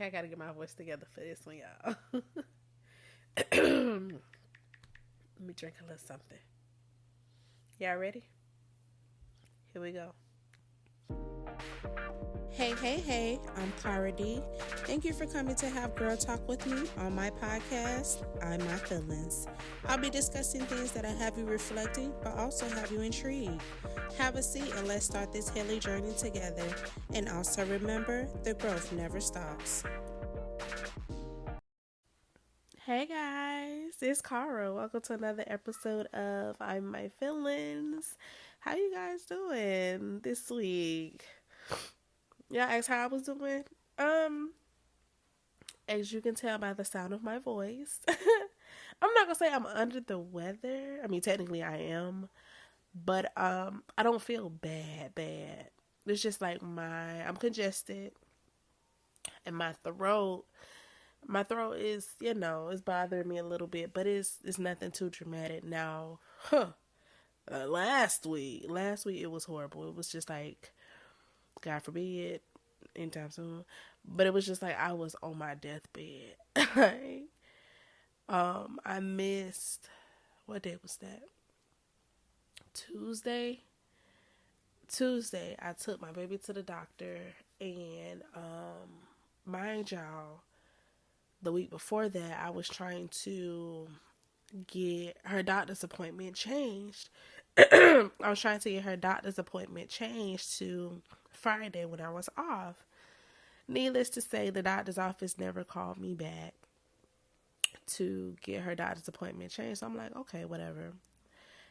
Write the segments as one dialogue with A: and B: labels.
A: Okay, I gotta get my voice together for this one, y'all. Let me drink a little something. Y'all ready? Here we go. Hey, I'm Cara D. Thank you for coming to have Girl Talk with me on my podcast, I'm My Feelings. I'll be discussing things that'll have you reflecting, but also have you intrigued. Have a seat and let's start this healing journey together. And also remember, the growth never stops. Hey guys, it's Cara. Welcome to another episode of I'm My Feelings. How you guys doing this week? Y'all asked how I was doing. As you can tell by the sound of my voice, I'm not gonna say I'm under the weather. I mean, technically I am, but I don't feel bad. It's just like I'm congested, and my throat is, is bothering me a little bit, but it's nothing too dramatic now. Last week it was horrible. It was just like, God forbid, anytime soon. But it was just like I was on my deathbed. I missed, what day was that? Tuesday. I took my baby to the doctor, and mind y'all, the week before that, I was trying to get her doctor's appointment changed. I was trying to get her doctor's appointment changed to Friday when I was off. Needless to say, the doctor's office never called me back to get her doctor's appointment changed. So I'm like, okay, whatever.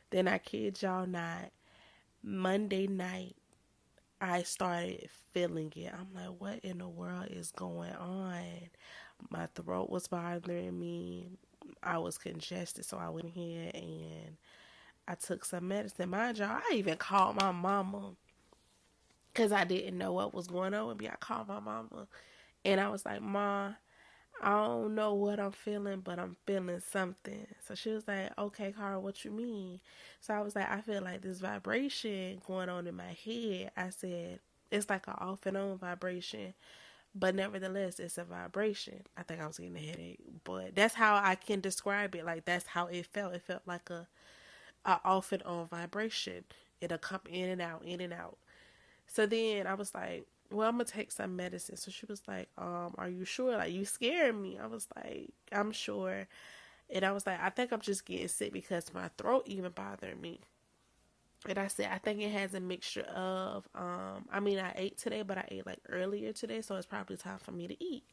A: Then I kid y'all not, Monday night, I started feeling it. I'm like, what in the world is going on? My throat was bothering me. I was congested, so I went ahead and I took some medicine. Mind y'all, I even called my mama because I didn't know what was going on with me. I called my mama and I was like, Ma, I don't know what I'm feeling, but I'm feeling something. So she was like, okay, Carl, what you mean? So I was like, I feel like this vibration going on in my head. I said, it's like an off and on vibration, but nevertheless, it's a vibration. I think I was getting a headache, but that's how I can describe it. Like, that's how it felt. It felt like a off and on vibration. It'll come in and out, in and out. So then I was like, well, I'm gonna take some medicine. So she was like, are you sure? Like, you scared me. I was like, I'm sure. And I was like, I think I'm just getting sick because my throat even bothered me. And I said, I think it has a mixture of, I ate today, but I ate like earlier today, so it's probably time for me to eat.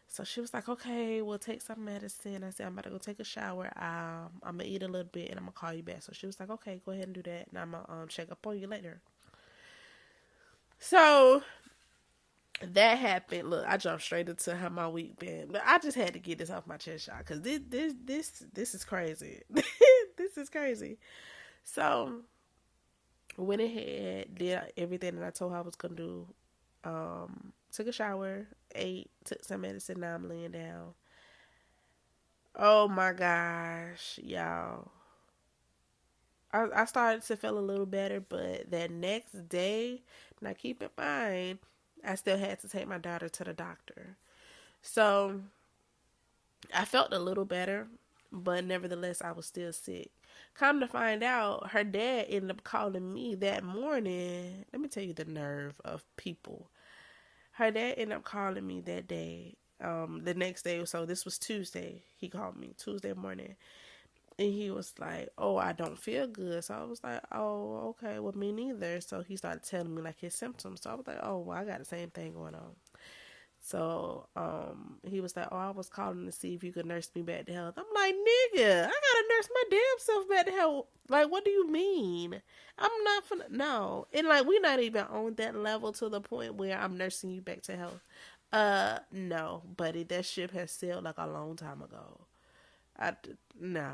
A: So she was like, okay, we'll take some medicine. I said, I'm about to go take a shower. I'm going to eat a little bit and I'm going to call you back. So she was like, okay, go ahead and do that. And I'm going to check up on you later. So that happened. Look, I jumped straight into how my week been. But I just had to get this off my chest, y'all, because this is crazy. This is crazy. So went ahead, did everything that I told her I was going to do. Took a shower, ate, took some medicine. Now I'm laying down. Oh my gosh, y'all. I started to feel a little better, but that next day, now keep in mind, I still had to take my daughter to the doctor. So I felt a little better, but nevertheless, I was still sick. Come to find out, her dad ended up calling me that morning. Let me tell you the nerve of people. Her dad ended up calling me that day, the next day. So this was Tuesday. He called me Tuesday morning. And he was like, oh, I don't feel good. So I was like, oh, okay, well, me neither. So he started telling me like his symptoms. So I was like, oh, well, I got the same thing going on. So he was like, oh, I was calling to see if you could nurse me back to health. I'm like, nigga, I gotta nurse my damn self back to health. Like, what do you mean? I'm not finna, no. And like, we're not even on that level to the point where I'm nursing you back to health. No, buddy, that ship has sailed like a long time ago. No.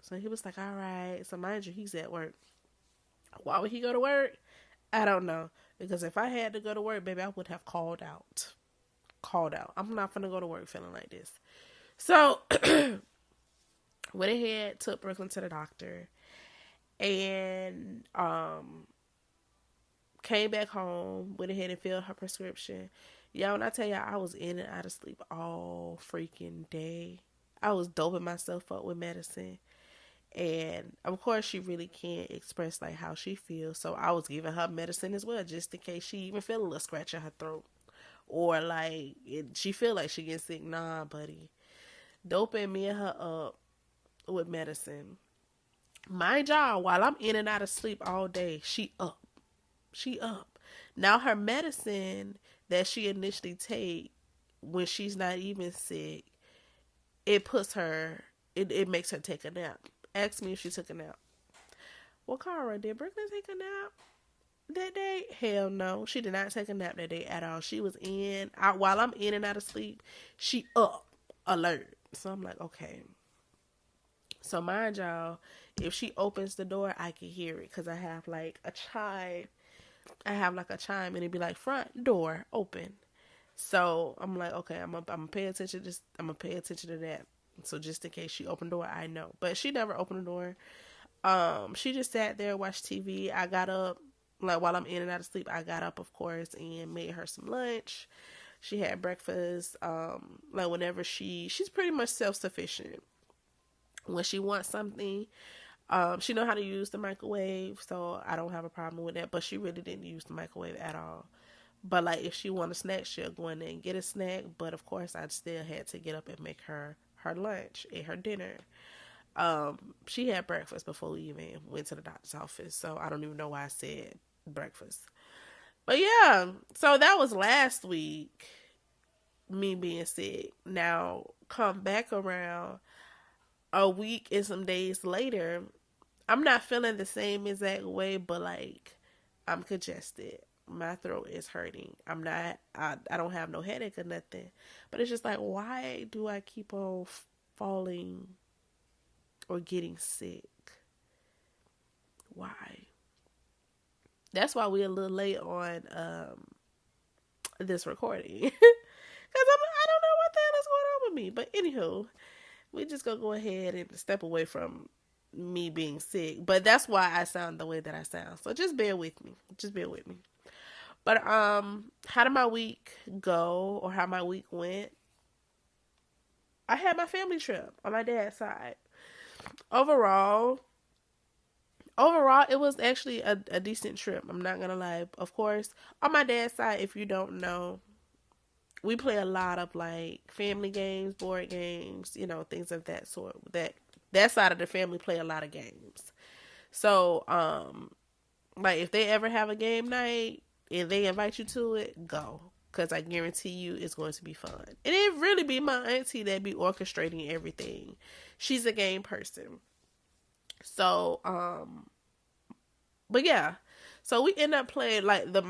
A: So he was like, all right. So mind you, he's at work. Why would he go to work? I don't know. Because if I had to go to work, baby, I would have called out. I'm not gonna go to work feeling like this. So went ahead, took Brooklyn to the doctor, and came back home, went ahead and filled her prescription. Yeah, when I tell y'all I was in and out of sleep all freaking day. I was doping myself up with medicine. And of course she really can't express like how she feels. So I was giving her medicine as well, just in case she even feel a little scratch in her throat. Or like she feel like she gets sick. Nah, buddy. Doping me and her up with medicine. Mind y'all, while I'm in and out of sleep all day, she up. She up. Now her medicine that she initially take when she's not even sick, it puts her, it makes her take a nap. Ask me if she took a nap. Well, Cara, did Brooklyn take a nap that day? Hell no. She did not take a nap that day at all. She was while I'm in and out of sleep, she up, alert. So I'm like, okay. So mind y'all, if she opens the door, I can hear it because I have like a chime. I have like a chime and it'd be like front door open. So I'm like, okay, I'm gonna pay attention to this. I'm gonna pay attention to that. So just in case she opened the door, I know. But she never opened the door. She just sat there, watched TV. I got up, like while I'm in and out of sleep, I got up, of course, and made her some lunch. She had breakfast. Like whenever she's pretty much self-sufficient. When she wants something, she know how to use the microwave, so I don't have a problem with that. But she really didn't use the microwave at all. But like if she want a snack, she'll go in there and get a snack. But of course, I still had to get up and make her lunch and her dinner. She had breakfast before we even went to the doctor's office, so I don't even know why I said breakfast. But yeah, so that was last week, me being sick. Now come back around a week and some days later, I'm not feeling the same exact way, but like I'm congested. My throat is hurting. I don't have no headache or nothing. But it's just like, why do I keep on falling or getting sick? Why? That's why we're a little late on this recording. Because I don't know what the hell is going on with me. But anywho, we just gonna go ahead and step away from me being sick. But that's why I sound the way that I sound. So just bear with me. Just bear with me. But how did my week go, or how my week went? I had my family trip on my dad's side. Overall, it was actually a decent trip. I'm not gonna lie. Of course, on my dad's side, if you don't know, we play a lot of like family games, board games, things of that sort. That side of the family play a lot of games. So, like if they ever have a game night and they invite you to it, go. Because I guarantee you it's going to be fun. And it really be my auntie that be orchestrating everything. She's a game person. So, but yeah. So we end up playing like the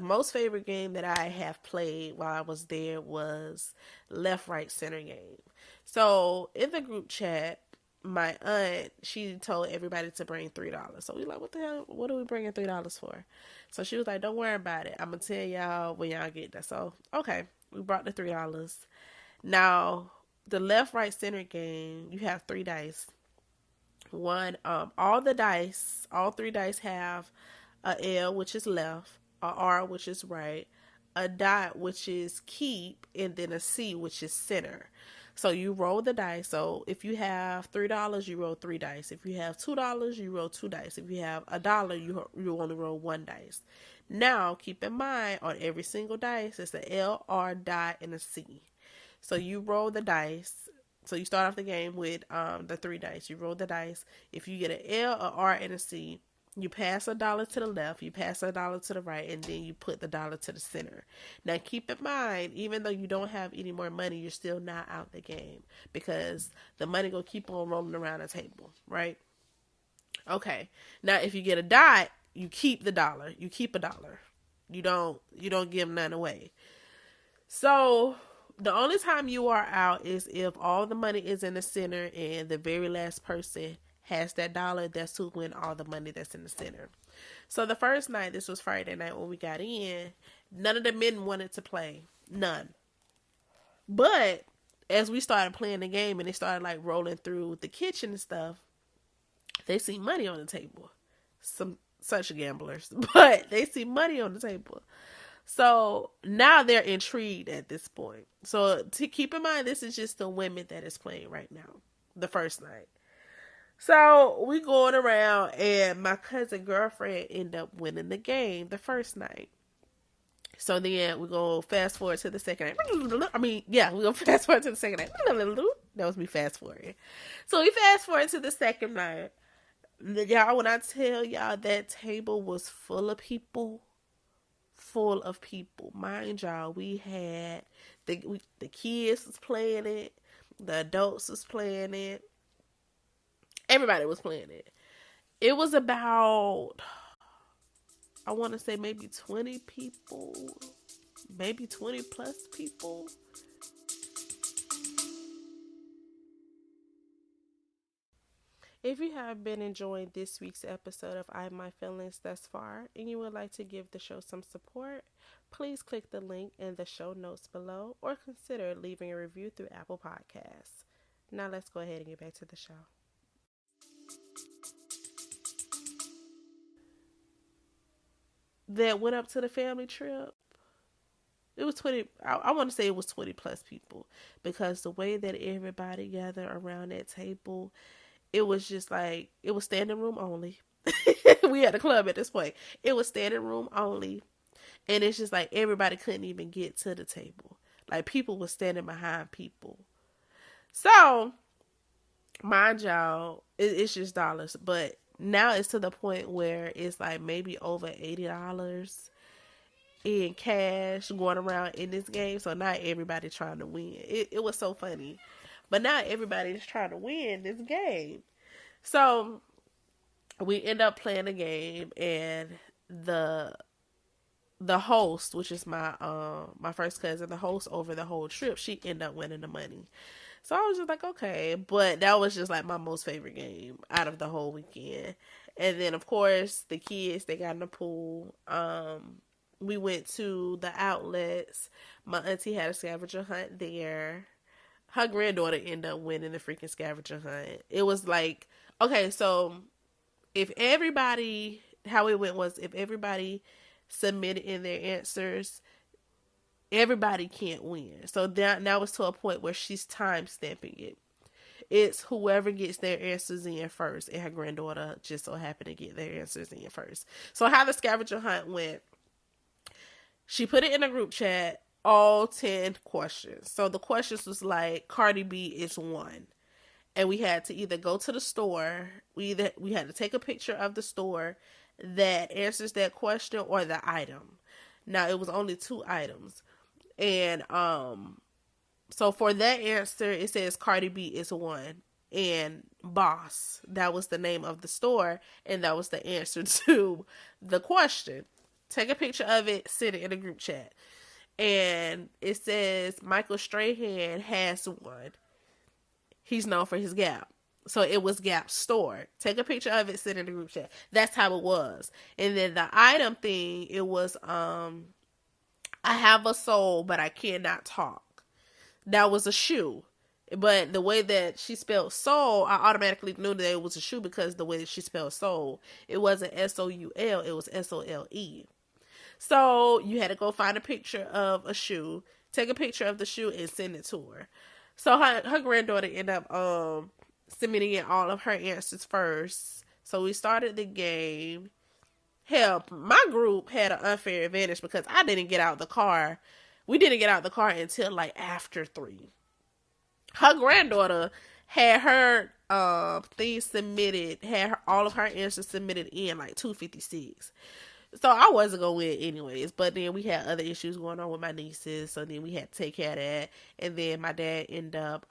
A: most favorite game that I have played while I was there was left, right, center game. So in the group chat, my aunt, she told everybody to bring $3. So we like, what the hell? What are we bringing $3 for? So she was like, don't worry about it. I'm gonna tell y'all when y'all get there. So okay, we brought the $3. Now the left, right, center game, you have 3 dice. All three dice have a L, which is left, a R, which is right, a dot, which is keep, and then a C, which is center. So you roll the dice. So if you have $3, you roll 3 dice. If you have $2, you roll 2 dice. If you have $1, you only roll 1 dice. Now keep in mind, on every single dice, it's a L, R, dot, and a C. So you roll the dice. So you start off the game with the 3 dice. You roll the dice. If you get an L, a R, and a C, you pass $1 to the left, you pass $1 to the right, and then you put the dollar to the center. Now keep in mind, even though you don't have any more money, you're still not out the game because the money will keep on rolling around the table, right? Okay. Now if you get a dot, you keep the dollar. You keep $1. You don't give none away. So the only time you are out is if all the money is in the center and the very last person has that dollar. That's who win all the money that's in the center. So the first night, this was Friday night when we got in, none of the men wanted to play. None. But as we started playing the game and they started like rolling through the kitchen and stuff, they see money on the table. Such gamblers, but they see money on the table. So now they're intrigued at this point. So to keep in mind, this is just the women that is playing right now, the first night. So we going around, and my cousin girlfriend ended up winning the game the first night. So then we go fast forward to the second night. I mean, yeah, we go fast forward to the second night. That was me fast forwarding. So we fast forward to the second night. Y'all, when I tell y'all that table was full of people, full of people. Mind y'all, we had the kids was playing it, the adults was playing it, everybody was playing it. It was about, I want to say maybe 20 people, maybe 20 plus people. If you have been enjoying this week's episode of I Have My Feelings thus far and you would like to give the show some support, please click the link in the show notes below or consider leaving a review through Apple Podcasts. Now let's go ahead and get back to the show. That went up to the family trip. It was 20, I want to say it was 20 plus people, because the way that everybody gathered around that table, it was just like, it was standing room only. We had a club at this point. It was standing room only. And it's just like everybody couldn't even get to the table. Like people were standing behind people. So, mind y'all, it's just dollars. But now it's to the point where it's like maybe over $80 in cash going around in this game. So now everybody trying to win. It was so funny. But now everybody's trying to win this game. So we end up playing the game, and the host, which is my first cousin, the host over the whole trip, she ended up winning the money. So I was just like, okay. But that was just like my most favorite game out of the whole weekend. And then of course the kids, they got in the pool. We went to the outlets. My auntie had a scavenger hunt there. Her granddaughter ended up winning the freaking scavenger hunt. It was like, okay, so if everybody, how it went was, if everybody submitted in their answers, everybody can't win. So now it's to a point where she's time stamping it. It's whoever gets their answers in first, and her granddaughter just so happened to get their answers in first. So how the scavenger hunt went, she put it in a group chat, all 10 questions. So the questions was like, Cardi B is one. And we had to either go to the store, we had to take a picture of the store that answers that question, or the item. Now it was only 2 items. And so for that answer, it says Cardi B is one. And Boss, that was the name of the store, and that was the answer to the question. Take a picture of it, send it in a group chat. And it says Michael Strahan has one. He's known for his Gap. So it was Gap store. Take a picture of it, send it in the group chat. That's how it was. And then the item thing, it was I have a soul, but I cannot talk. That was a shoe. But the way that she spelled soul, I automatically knew that it was a shoe because the way that she spelled soul, it wasn't S-O-U-L, it was S-O-L-E. So you had to go find a picture of a shoe, take a picture of the shoe, and send it to her. So her granddaughter ended up submitting in all of her answers first. So we started the game. Hell, my group had an unfair advantage because I didn't get out the car. We didn't get out the car until like after 3. Her granddaughter had her things submitted, all of her answers submitted in like 2:56. So I wasn't gonna win anyways. But then we had other issues going on with my nieces, so then we had to take care of that. And then my dad ended up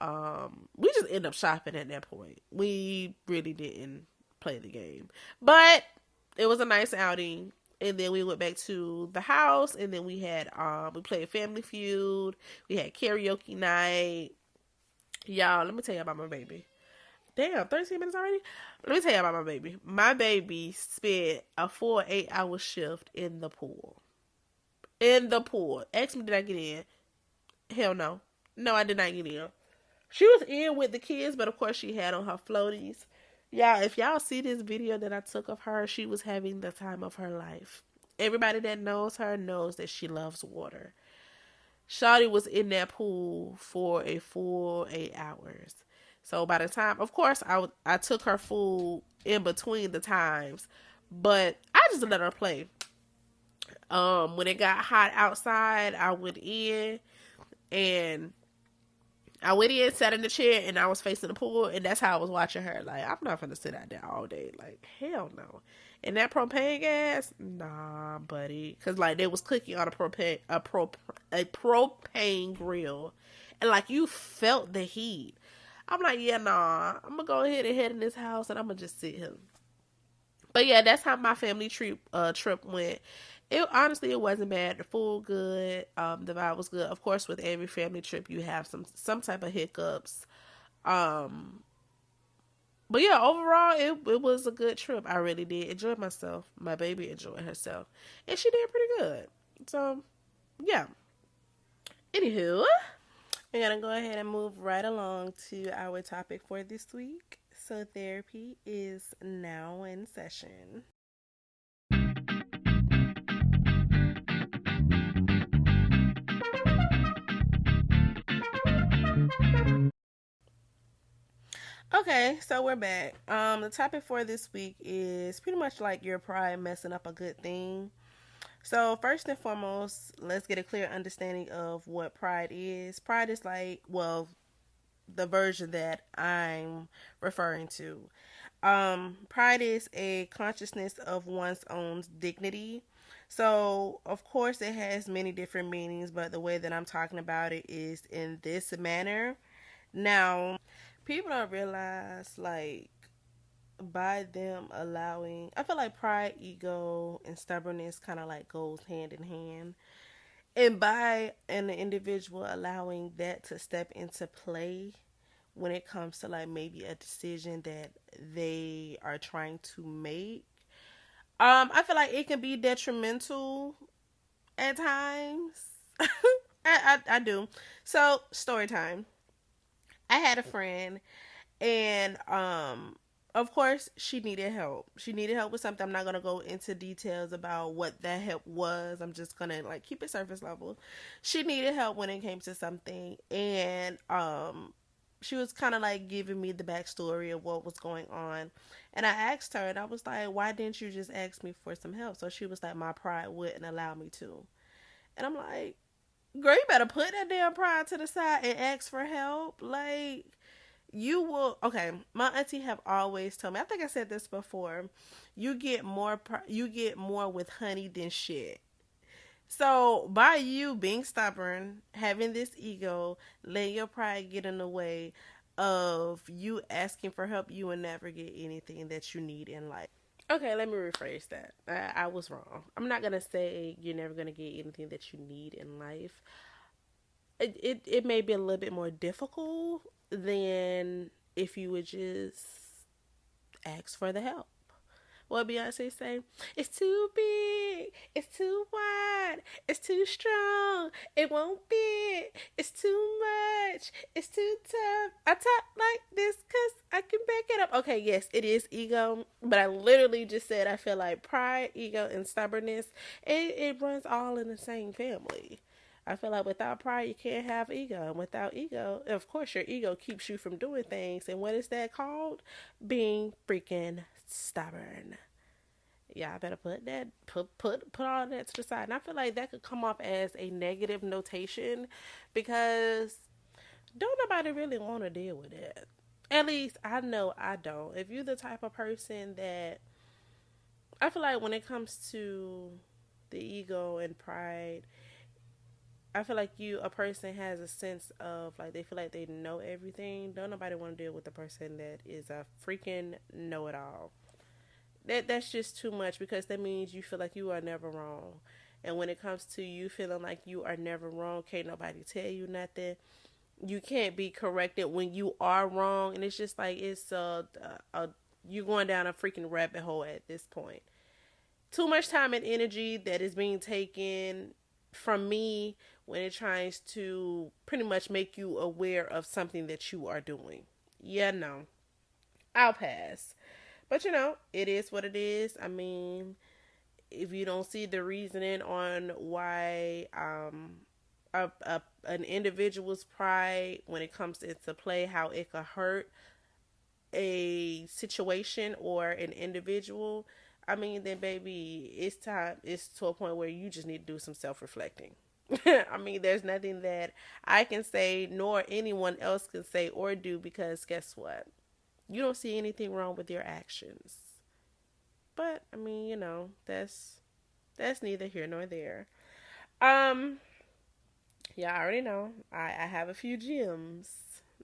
A: we just ended up shopping at that point. We really didn't play the game. But it was a nice outing. And then we went back to the house, and then we had we played Family Feud, we had karaoke night. Y'all, let me tell you about my baby. Damn, 13 minutes already? Let me tell you about my baby. My baby spent a full 8-hour shift in the pool. In the pool. Ask me, did I get in? Hell no. No, I did not get in. She was in with the kids, but of course she had on her floaties. Y'all, if y'all see this video that I took of her, she was having the time of her life. Everybody that knows her knows that she loves water. Shawty was in that pool for a full 8 hours. So by the time, of course, I took her food in between the times, but I just let her play. When it got hot outside, and I went in, sat in the chair, and I was facing the pool, and that's how I was watching her. Like, I'm not gonna sit out there all day. Like, hell no. And that propane gas, nah, buddy, because like they was cooking on a propane grill, and like you felt the heat. I'm like, yeah, nah, I'm gonna go ahead and head in this house, and I'm gonna just sit here. But yeah, that's how my family trip went. It honestly, it wasn't bad. The food good. The vibe was good. Of course, with every family trip, you have some type of hiccups. Um, but yeah, overall, it was a good trip. I really did enjoy myself. My baby enjoyed herself, and she did pretty good. So yeah. Anywho, we're gonna go ahead and move right along to our topic for this week. So therapy is now in session. Okay, so we're back. The topic for this week is pretty much like your pride messing up a good thing. So first and foremost, let's get a clear understanding of what pride is. Pride is like, well, the version that I'm referring to. Pride is a consciousness of one's own dignity. So, of course, it has many different meanings, but the way that I'm talking about it is in this manner. Now, people don't realize, like, by them allowing, I feel like pride, ego, and stubbornness kind of like goes hand in hand. And by an individual allowing that to step into play when it comes to like maybe a decision that they are trying to make, I feel like it can be detrimental at times. I do. So story time. I had a friend, and of course she needed help. She needed help with something. I'm not gonna go into details about what that help was. I'm just gonna like keep it surface level. She needed help when it came to something, and she was kind of like giving me the backstory of what was going on. And I asked her, and I was like, why didn't you just ask me for some help? So she was like, my pride wouldn't allow me to. And I'm like, girl, you better put that damn pride to the side and ask for help. Like, you will. Okay, my auntie have always told me, I think I said this before, you get more with honey than shit. So by you being stubborn, having this ego, letting your pride get in the way of you asking for help, you will never get anything that you need in life. Okay, let me rephrase that. I was wrong. I'm not gonna say you're never gonna get anything that you need in life. It may be a little bit more difficult than if you would just ask for the help. What Beyonce say? It's too big. It's too wide. It's too strong. It won't fit. It's too much. It's too tough. I talk like this because I can back it up. Okay, yes, it is ego. But I literally just said I feel like pride, ego, and stubbornness, it runs all in the same family. I feel like without pride, you can't have ego. And without ego, of course, your ego keeps you from doing things. And what is that called? Being freaking stubborn. Yeah, I better put all that to the side. And I feel like that could come off as a negative notation because don't nobody really want to deal with it. At least I know I don't. If you're the type of person that I feel like when it comes to the ego and pride, I feel like a person has a sense of like they feel like they know everything. Don't nobody want to deal with the person that is a freaking know it all. That's just too much because that means you feel like you are never wrong. And when it comes to you feeling like you are never wrong, can't nobody tell you nothing. You can't be corrected when you are wrong, and it's just like it's you going down a freaking rabbit hole at this point. Too much time and energy that is being taken from me when it tries to pretty much make you aware of something that you are doing. Yeah, no. I'll pass. But it is what it is. I mean, if you don't see the reasoning on why an individual's pride when it comes into play, how it could hurt a situation or an individual, I mean, then baby, it's time. It's to a point where you just need to do some self reflecting. I mean, there's nothing that I can say, nor anyone else can say or do, because guess what? You don't see anything wrong with your actions. But I mean, that's neither here nor there. Um, yeah, I already know. I have a few gems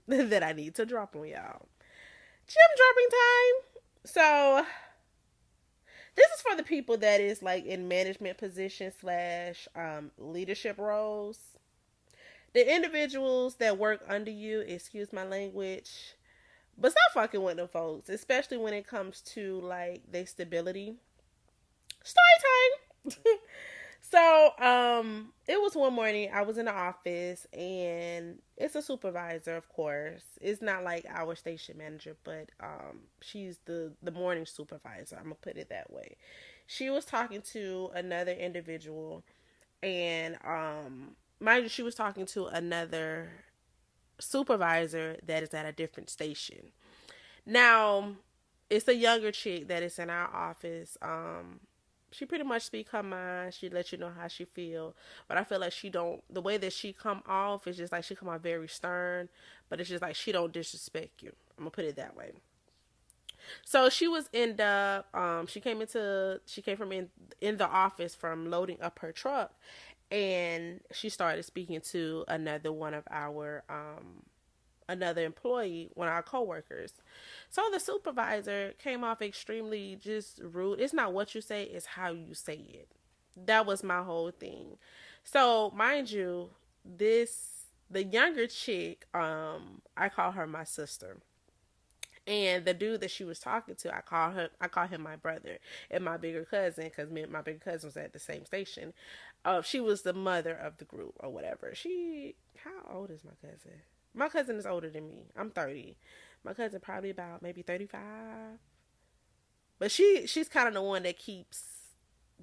A: that I need to drop on y'all. Gem dropping time. So this is for the people that is like in management positions slash leadership roles. The individuals that work under you, excuse my language, but stop fucking with them folks, especially when it comes to like their stability. Story time. So, it was one morning I was in the office and it's a supervisor, of course. It's not like our station manager, but she's the morning supervisor. I'm gonna put it that way. She was talking to another individual and mind you, she was talking to another supervisor that is at a different station. Now, it's a younger chick that is in our office. She pretty much speak her mind. She let you know how she feel, but I feel like she don't. The way that she come off is just like she come off very stern, but it's just like she don't disrespect you. I'm gonna put it that way. So she was in the she came from in the office from loading up her truck, and she started speaking to another one of our another employee, one of our coworkers. So the supervisor came off extremely just rude. It's not what you say, it's how you say it. That was my whole thing. So mind you, the younger chick, I call her my sister. And the dude that she was talking to, I call him my brother and my bigger cousin, because me and my bigger cousin was at the same station. She was the mother of the group or whatever. How old is my cousin? My cousin is older than me. I'm 30. My cousin probably about maybe 35. But she's kind of the one that keeps,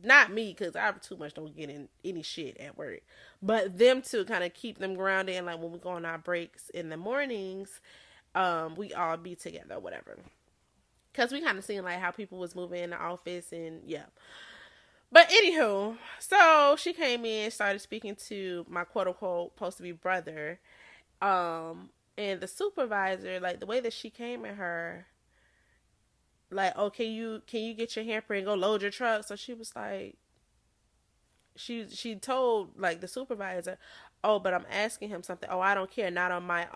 A: not me, because I too much don't get in any shit at work, but them to kind of keep them grounded. And like when we go on our breaks in the mornings, we all be together or whatever. Because we kind of seen like how people was moving in the office and yeah. But anywho, so she came in, started speaking to my quote unquote supposed to be brother. And the supervisor, like the way that she came at her, like, oh, can you get your hamper and go load your truck? So she was like, she told like the supervisor, oh, but I'm asking him something. Oh, I don't care. Not on my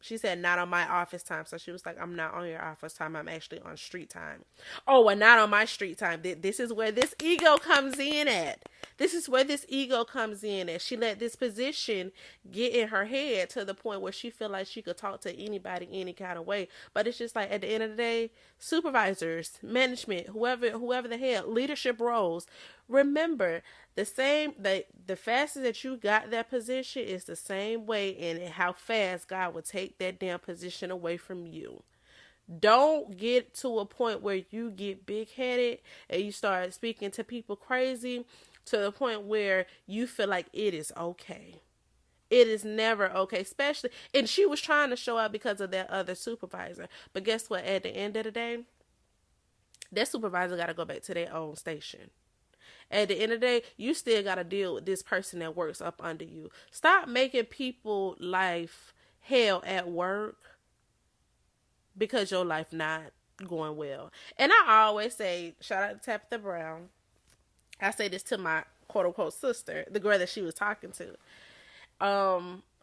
A: she said not on my office time. So she was like, I'm not on your office time. I'm actually on street time. Oh, and not on my street time. This is where this ego comes in at. This is where this ego comes in at. She let this position get in her head to the point where she feel like she could talk to anybody any kind of way. But it's just like at the end of the day, supervisors, management, whoever the hell, leadership roles, remember the fastest that you got that position is the same way and how fast God will take that damn position away from you. Don't get to a point where you get big headed and you start speaking to people crazy to the point where you feel like it is okay. It is never okay, especially, and she was trying to show out because of that other supervisor. But guess what? At the end of the day, that supervisor got to go back to their own station. At the end of the day, you still got to deal with this person that works up under you. Stop making people life hell at work because your life not going well. And I always say, shout out to Tabitha Brown. I say this to my quote unquote sister, the girl that she was talking to.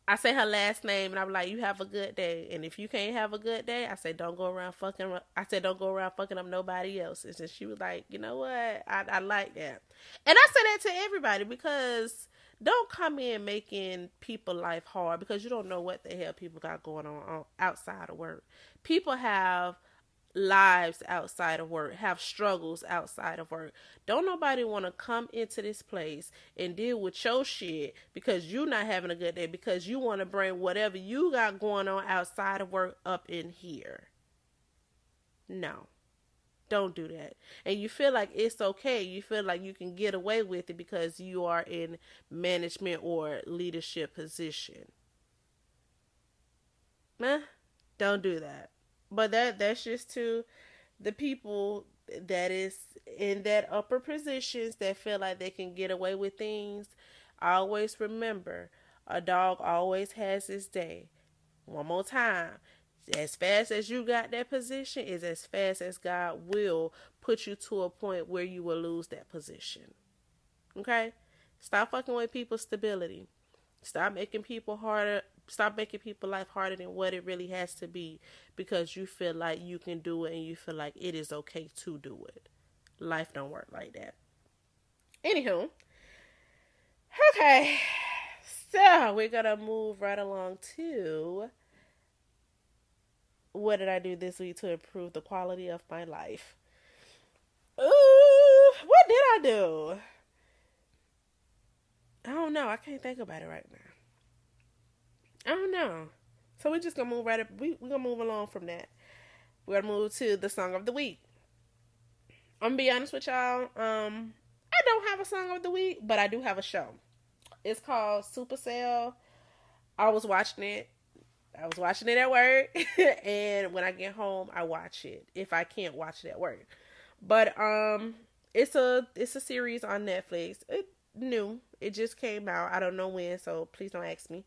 A: I say her last name and I'm like, you have a good day. And if you can't have a good day, I say, don't go around fucking up nobody else's. And she was like, you know what? I like that. And I say that to everybody because don't come in making people life hard because you don't know what the hell people got going on outside of work. People have lives outside of work, have struggles outside of work. Don't nobody want to come into this place and deal with your shit because you not having a good day because you want to bring whatever you got going on outside of work up in here. No. Don't do that. And you feel like it's okay. You feel like you can get away with it because you are in management or leadership position. Don't do that. But that's just to the people that is in that upper positions that feel like they can get away with things. Always remember, a dog always has his day. One more time. As fast as you got that position is as fast as God will put you to a point where you will lose that position. Okay? Stop fucking with people's stability. Stop making people harder. Stop making people life harder than what it really has to be because you feel like you can do it and you feel like it is okay to do it. Life don't work like that. Anywho, okay, so we're gonna move right along to what did I do this week to improve the quality of my life? Ooh, what did I do? I don't know. I can't think about it right now. I don't know. So we're just gonna move right up. We're gonna move along from that. We're gonna move to the song of the week. I'm gonna be honest with y'all. I don't have a song of the week, but I do have a show. It's called Supercell. I was watching it at work, and when I get home, I watch it. If I can't watch it at work, but it's a series on Netflix. It's new. It just came out. I don't know when, so please don't ask me.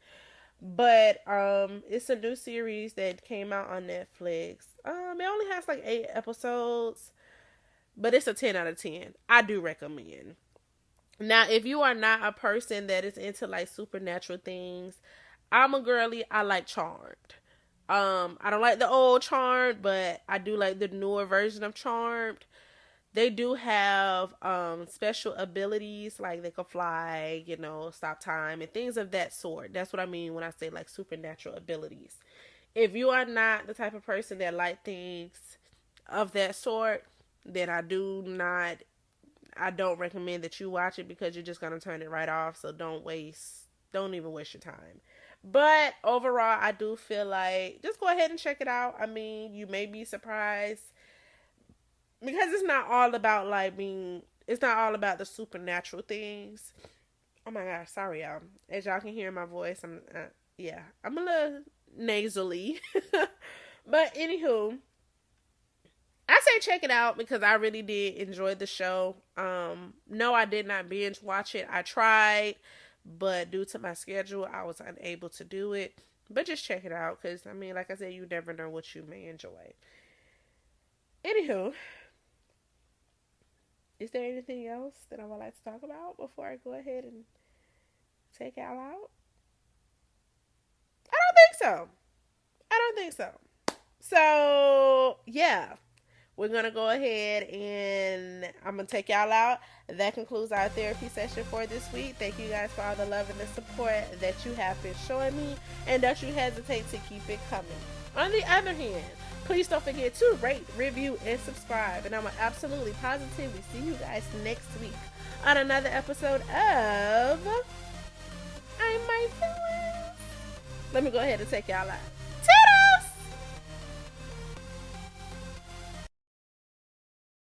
A: But it's a new series that came out on Netflix. It only has like 8 episodes, but it's a 10 out of 10. I do recommend. Now, if you are not a person that is into like supernatural things, I'm a girly. I like Charmed. I don't like the old Charmed, but I do like the newer version of Charmed. They do have special abilities, like they can fly, stop time, and things of that sort. That's what I mean when I say like supernatural abilities. If you are not the type of person that like things of that sort, then I don't recommend that you watch it because you're just going to turn it right off. So don't even waste your time. But overall, I do feel like just go ahead and check it out. I mean, you may be surprised. Because it's not all about it's not all about the supernatural things. Oh my gosh, sorry y'all. As y'all can hear my voice, I'm a little nasally. But anywho, I say check it out because I really did enjoy the show. No, I did not binge watch it. I tried, but due to my schedule, I was unable to do it. But just check it out because, like I said, you never know what you may enjoy. Anywho, is there anything else that I would like to talk about before I go ahead and take y'all out? I don't think so. So, yeah. We're going to go ahead and I'm going to take y'all out. That concludes our therapy session for this week. Thank you guys for all the love and the support that you have been showing me. And don't you hesitate to keep it coming. On the other hand, please don't forget to rate, review, and subscribe. And I'm going to absolutely, positively see you guys next week on another episode of I'm My Feelings. Let me go ahead and take y'all out.